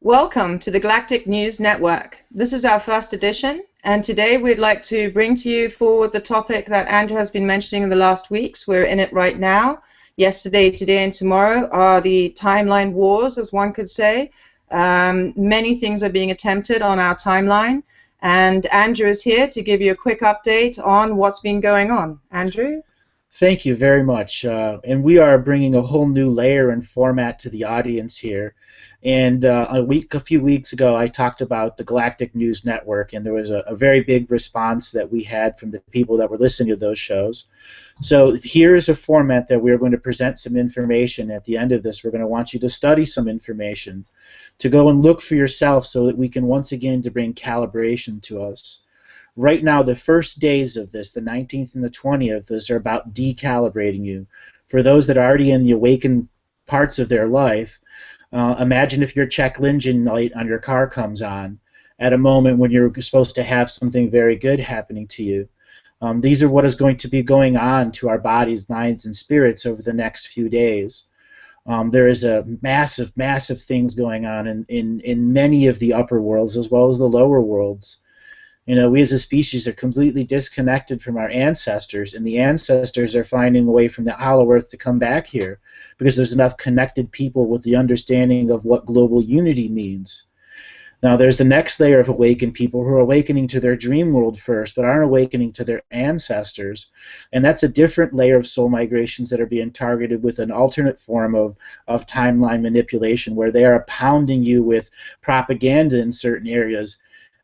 Welcome to the Galactic News Network. This is our first edition, and today we'd like to bring to you forward the topic that Andrew has been mentioning in the last weeks. We're in it right now. Yesterday, today, and tomorrow are the timeline wars, as one could say. Many things are being attempted on our timeline, and Andrew is here to give you a quick update on what's been going on. Andrew? Thank you very much. And we are bringing a whole new layer and format to the audience here. And a few weeks ago, I talked about the Galactic News Network, and there was a very big response that we had from the people that were listening to those shows. So here is a format that we're going to present some information. At the end of this, we're going to want you to study some information, to go and look for yourself so that we can once again to bring calibration to us. Right now, the first days of this, the 19th and the 20th, those are about decalibrating you. For those that are already in the awakened parts of their life, imagine if your check engine light on your car comes on at a moment when you're supposed to have something very good happening to you. These are what is going to be going on to our bodies, minds, and spirits over the next few days. There is a massive things going on in many of the upper worlds as well as the lower worlds. You know, we as a species are completely disconnected from our ancestors, and the ancestors are finding a way from the hollow earth to come back here because there's enough connected people with the understanding of what global unity means. Now, there's the next layer of awakened people who are awakening to their dream world first, but aren't awakening to their ancestors. And that's a different layer of soul migrations that are being targeted with an alternate form of timeline manipulation, where they are pounding you with propaganda in certain areas.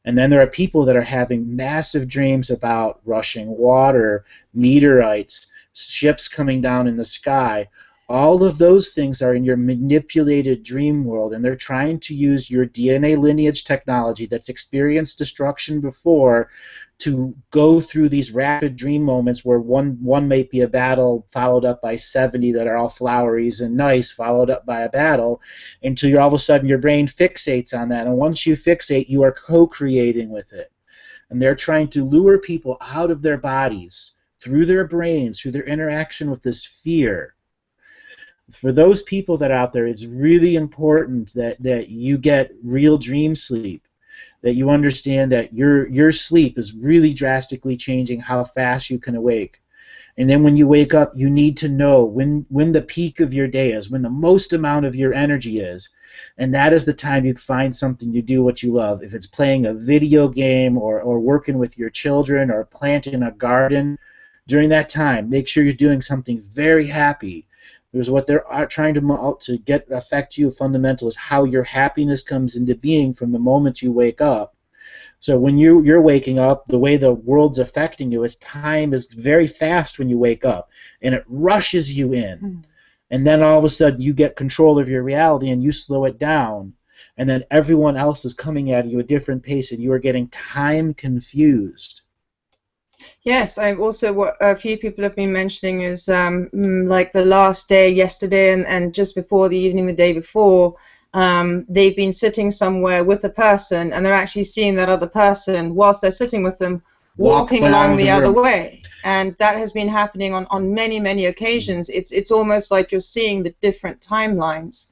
And then there are people that are having massive dreams about rushing water, meteorites, ships coming down in the sky. All of those things are in your manipulated dream world, and they're trying to use your DNA lineage technology that's experienced destruction before to go through these rapid dream moments where one might be a battle followed up by 70 that are all floweries and nice, followed up by a battle, until all of a sudden your brain fixates on that. And once you fixate, you are co-creating with it. And they're trying to lure people out of their bodies, through their brains, through their interaction with this fear. For those people that are out there, it's really important that you get real dream sleep, that you understand that your sleep is really drastically changing how fast you can awake. And then when you wake up, you need to know when the peak of your day is, when the most amount of your energy is. And that is the time you find something to do what you love. If it's playing a video game or working with your children or planting a garden, during that time, make sure you're doing something very happy. Because what they're trying to affect you fundamental is how your happiness comes into being from the moment you wake up. So when you're waking up, the way the world's affecting you is time is very fast when you wake up, and it rushes you in. And then all of a sudden you get control of your reality and you slow it down. And then everyone else is coming at you at a different pace, and you are getting time confused. Yes, I've also what a few people have been mentioning is like the last day, yesterday, and just before the evening, the day before, they've been sitting somewhere with a person, and they're actually seeing that other person whilst they're sitting with them walking along the other way, and that has been happening on many occasions. It's almost like you're seeing the different timelines.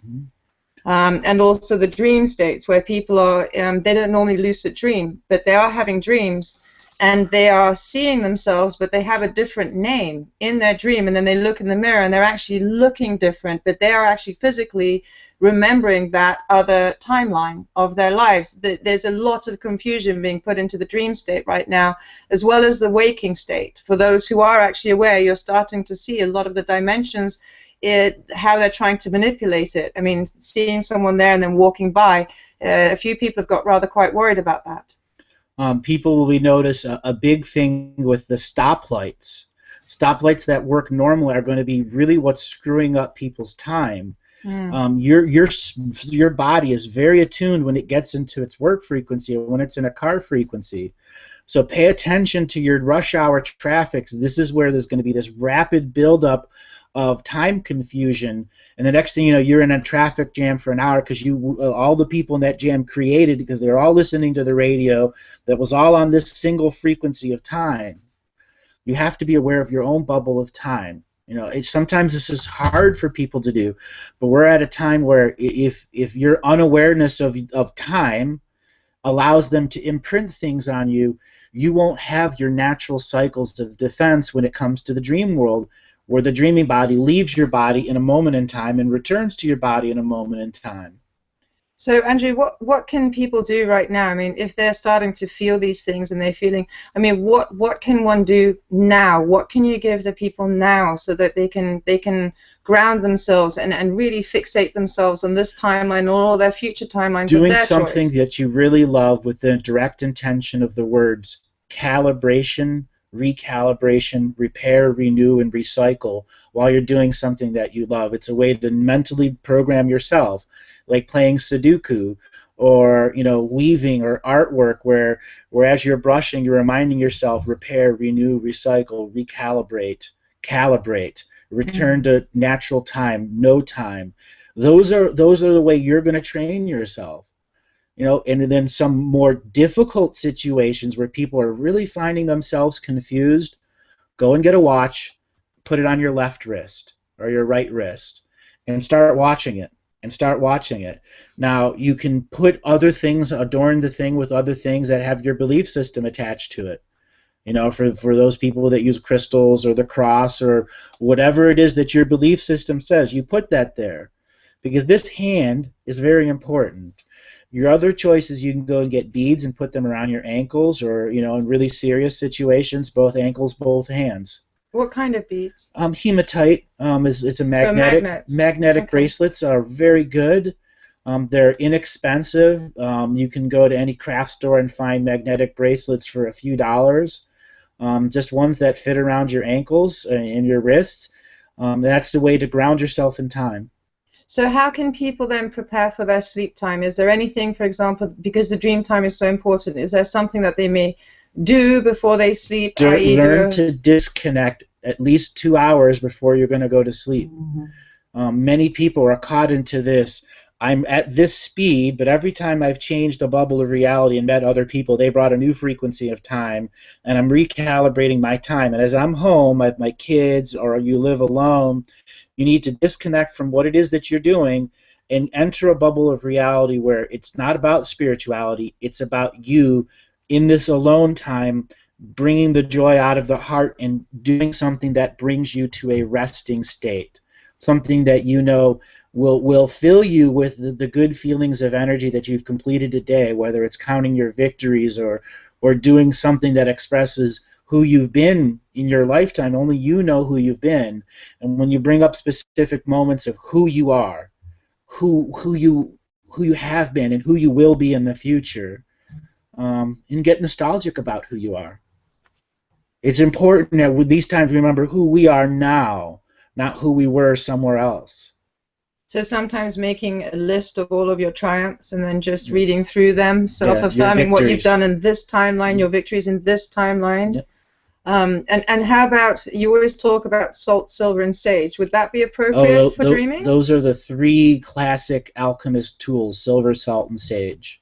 And also the dream states where people are they don't normally lucid dream, but they are having dreams. And they are seeing themselves, but they have a different name in their dream, and then they look in the mirror and they're actually looking different, but they are actually physically remembering that other timeline of their lives. There's a lot of confusion being put into the dream state right now, as well as the waking state. For those who are actually aware, you're starting to see a lot of the dimensions, how they're trying to manipulate it. I mean, seeing someone there and then walking by, a few people have got rather quite worried about that. People will notice a big thing with the stoplights. Stoplights that work normally are going to be really what's screwing up people's time. Your body is very attuned when it gets into its work frequency, when it's in a car frequency. So pay attention to your rush hour traffics. This is where there's going to be this rapid buildup of time confusion, and the next thing you know, you're in a traffic jam for an hour because all the people in that jam created because they're all listening to the radio that was all on this single frequency of time. You have to be aware of your own bubble of time. Sometimes this is hard for people to do, but we're at a time where if your unawareness of time allows them to imprint things on you, you won't have your natural cycles of defense when it comes to the dream world, where the dreaming body leaves your body in a moment in time and returns to your body in a moment in time. So, Andrew, what can people do right now? I mean, if they're starting to feel these things and they're feeling, I mean, what can one do now? What can you give the people now so that they can ground themselves and really fixate themselves on this timeline or all their future timelines of Doing their something choice? that you really love with the direct intention of the words calibration, recalibration, repair, renew, and recycle while you're doing something that you love. It's a way to mentally program yourself, like playing Sudoku or weaving or artwork where as you're brushing you're reminding yourself repair, renew, recycle, recalibrate, calibrate, return Mm. to natural time, no time. Those are the way you're going to train yourself. And then some more difficult situations where people are really finding themselves confused, go and get a watch, put it on your left wrist or your right wrist, and start watching it. And start watching it. Now, you can put other things, adorn the thing with other things that have your belief system attached to it. For those people that use crystals or the cross or whatever it is that your belief system says, you put that there. Because this hand is very important. Your other choice is you can go and get beads and put them around your ankles, or in really serious situations, both ankles, both hands. What kind of beads? Hematite it's a So magnets. magnetic Okay. bracelets are very good. They're inexpensive. You can go to any craft store and find magnetic bracelets for a few dollars. Just ones that fit around your ankles and your wrists. That's the way to ground yourself in time. So how can people then prepare for their sleep time? Is there anything, for example, because the dream time is so important, is there something that they may do before they sleep, i.e. do Learn a... to disconnect at least 2 hours before you're going to go to sleep. Many people are caught into this. I'm at this speed, but every time I've changed the bubble of reality and met other people, they brought a new frequency of time, and I'm recalibrating my time. And as I'm home, I have my kids, or you live alone, you need to disconnect from what it is that you're doing and enter a bubble of reality where it's not about spirituality, it's about you in this alone time, bringing the joy out of the heart and doing something that brings you to a resting state, something that will fill you with the good feelings of energy that you've completed today, whether it's counting your victories or doing something that expresses who you've been in your lifetime. Only you know who you've been. And when you bring up specific moments of who you are, who you have been and who you will be in the future, and get nostalgic about who you are. It's important that with these times we remember who we are now, not who we were somewhere else. So sometimes making a list of all of your triumphs and then just reading through them, Yeah, your self-affirming what you've victories. done in this timeline, your victories in this timeline. Yeah. And how about, you always talk about salt, silver, and sage. Would that be appropriate Oh, for dreaming? those are the three classic alchemist tools: silver, salt, and sage.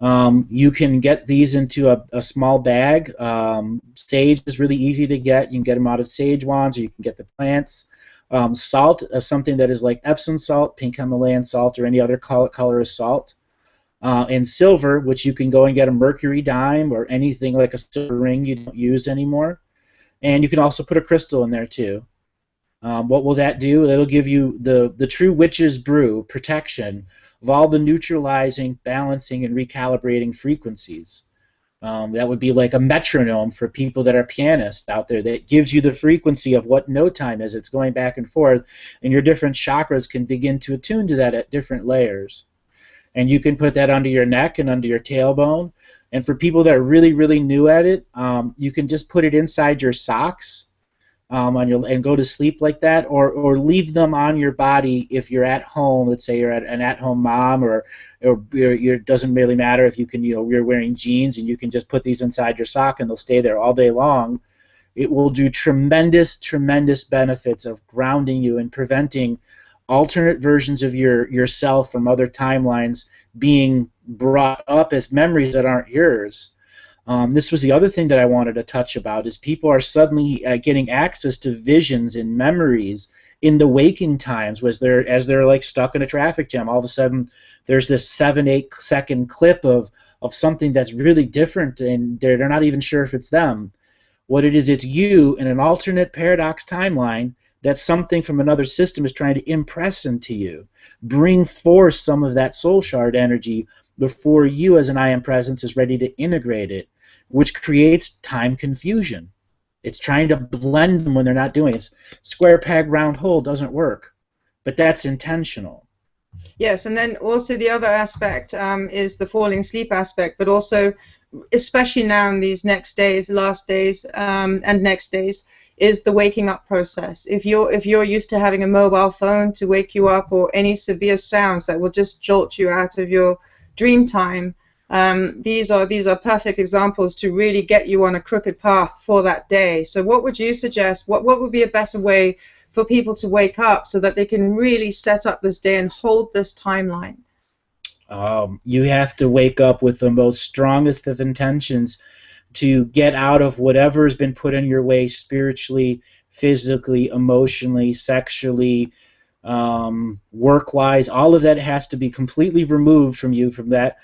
You can get these into a small bag. Sage is really easy to get. You can get them out of sage wands, or you can get the plants. Salt is something that is like Epsom salt, pink Himalayan salt, or any other color of salt. And silver, which you can go and get a mercury dime or anything like a silver ring you don't use anymore. And you can also put a crystal in there too. What will that do? It'll give you the true witch's brew protection of all the neutralizing, balancing, and recalibrating frequencies. That would be like a metronome for people that are pianists out there that gives you the frequency of what no time is. It's going back and forth, and your different chakras can begin to attune to that at different layers. And you can put that under your neck and under your tailbone. And for people that are really, really new at it, you can just put it inside your socks on your and go to sleep like that, or leave them on your body if you're at home. Let's say you're an at-home mom, or it doesn't really matter if you can, you're wearing jeans and you can just put these inside your sock and they'll stay there all day long. It will do tremendous, tremendous benefits of grounding you and preventing alternate versions of yourself from other timelines being brought up as memories that aren't yours. This was the other thing that I wanted to touch about is people are suddenly getting access to visions and memories in the waking times as they're like stuck in a traffic jam. All of a sudden, there's this 7-8 second clip of something that's really different, and they're not even sure if it's them. What it is, it's you in an alternate paradox timeline that something from another system is trying to impress into you. Bring forth some of that soul shard energy before you as an I am presence is ready to integrate it, which creates time confusion. It's trying to blend them when they're not doing it. Square peg, round hole doesn't work, but that's intentional. Yes, and then also the other aspect is the falling asleep aspect, but also, especially now in these next days, last days, and next days, is the waking up process. If you're used to having a mobile phone to wake you up, or any severe sounds that will just jolt you out of your dream time, these are perfect examples to really get you on a crooked path for that day. So what would you suggest? What would be a better way for people to wake up so that they can really set up this day and hold this timeline? You have to wake up with the most strongest of intentions to get out of whatever has been put in your way spiritually, physically, emotionally, sexually, work-wise. All of that has to be completely removed from you from that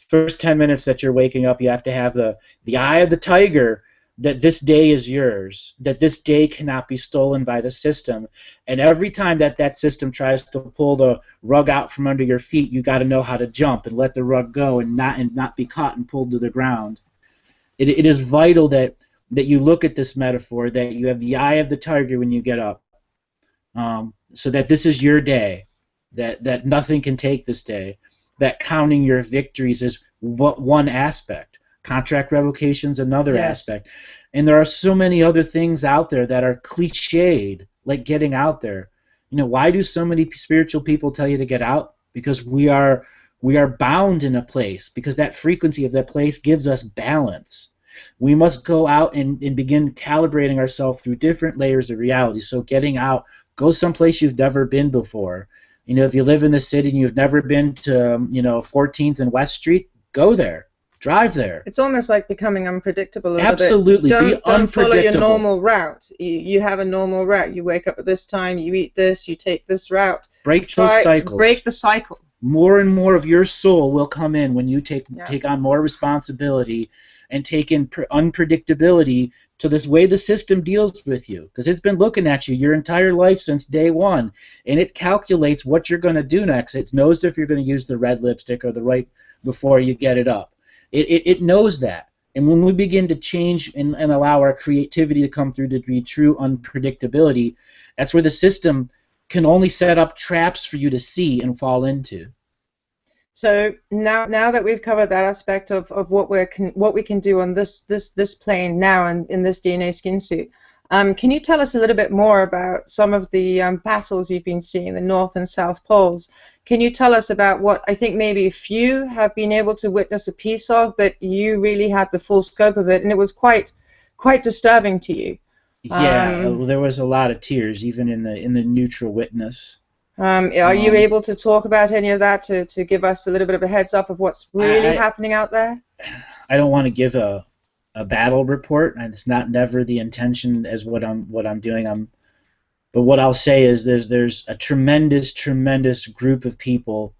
first 10 minutes that you're waking up. You have to have the eye of the tiger that this day is yours, that this day cannot be stolen by the system. And every time that that system tries to pull the rug out from under your feet, you got to know how to jump and let the rug go and not be caught and pulled to the ground. It is vital that you look at this metaphor, that you have the eye of the tiger when you get up, so that this is your day, that nothing can take this day, that counting your victories is one aspect. Contract revocation's another aspect. And there are so many other things out there that are cliched, like getting out there. You know, why do so many spiritual people tell you to get out? Because we are bound in a place, because that frequency of that place gives us balance. We must go out and begin calibrating ourselves through different layers of reality. So getting out, go someplace you've never been before. You know, if you live in the city and you've never been to, 14th and West Street, go there. Drive there. It's almost like becoming unpredictable a little Absolutely. bit. Don't follow your unpredictable. normal route. You have a normal route. You wake up at this time, you eat this, you take this route. Break those cycles. Break the cycle. More and more of your soul will come in when you take on more responsibility and take in unpredictability to this way the system deals with you. Because it's been looking at you your entire life since day one, and it calculates what you're going to do next. It knows if you're going to use the red lipstick or the right before you get it up. It knows that. And when we begin to change and allow our creativity to come through to be true unpredictability, that's where the system can only set up traps for you to see and fall into. So now that we've covered that aspect of what we can do on this plane now and in this DNA skin suit, can you tell us a little bit more about some of the battles you've been seeing, the North and South Poles? Can you tell us about what I think maybe a few have been able to witness a piece of, but you really had the full scope of it, and it was quite disturbing to you? Yeah, there was a lot of tears, even in the neutral witness. Are you able to talk about any of that to give us a little bit of a heads up of what's really happening out there? I don't want to give a battle report, and it's never the intention as what I'm doing. But what I'll say is there's a tremendous group of people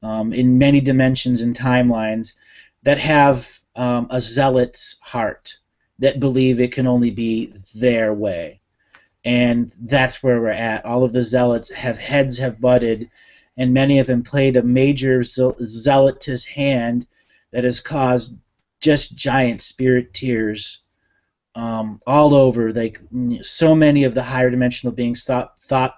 in many dimensions and timelines that have a zealot's heart, that believe it can only be their way. And that's where we're at. All of the zealots heads have butted, and many of them played a major zealotous hand that has caused just giant spirit tears all over. Like, so many of the higher dimensional beings thought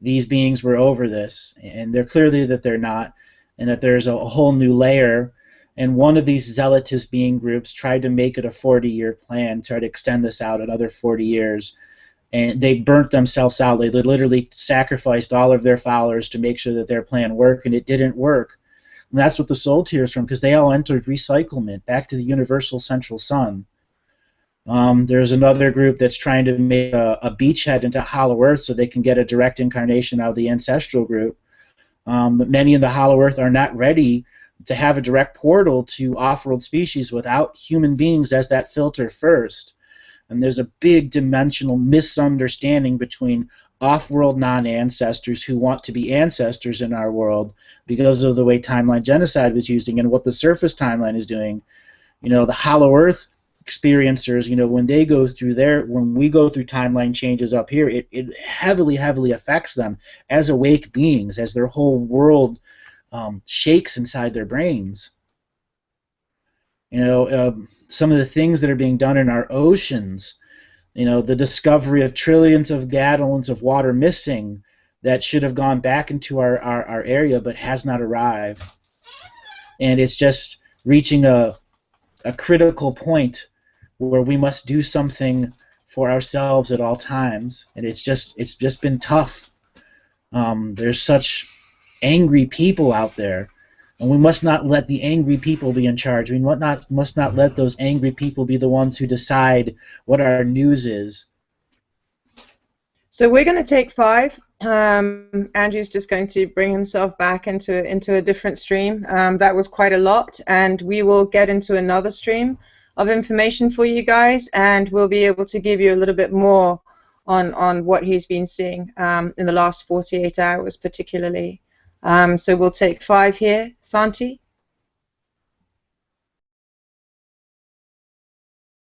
these beings were over this, and they're clearly that they're not, and that there's a whole new layer. And one of these zealotous being groups tried to make it a 40-year plan, tried to extend this out another 40 years. And they burnt themselves out. They literally sacrificed all of their followers to make sure that their plan worked, and it didn't work. And that's what the soul tears from, because they all entered recyclement, back to the universal central sun. There's another group that's trying to make a beachhead into Hollow Earth so they can get a direct incarnation out of the ancestral group. But many in the Hollow Earth are not ready to have a direct portal to off-world species without human beings as that filter first. And there's a big dimensional misunderstanding between off-world non-ancestors who want to be ancestors in our world because of the way timeline genocide was using and what the surface timeline is doing. You know, the Hollow Earth experiencers, you know, when we go through timeline changes up here, it heavily, heavily affects them as awake beings, as their whole world shakes inside their brains. You know, some of the things that are being done in our oceans, you know, the discovery of trillions of gallons of water missing that should have gone back into our area but has not arrived. And it's just reaching a critical point where we must do something for ourselves at all times. And it's just been tough. There's such angry people out there. And we must not let the angry people be in charge. We must not let those angry people be the ones who decide what our news is. So we're going to take 5. Andrew's just going to bring himself back into a different stream. That was quite a lot, and we will get into another stream of information for you guys, and we'll be able to give you a little bit more on what he's been seeing in the last 48 hours particularly. So we'll take 5 here. Santi?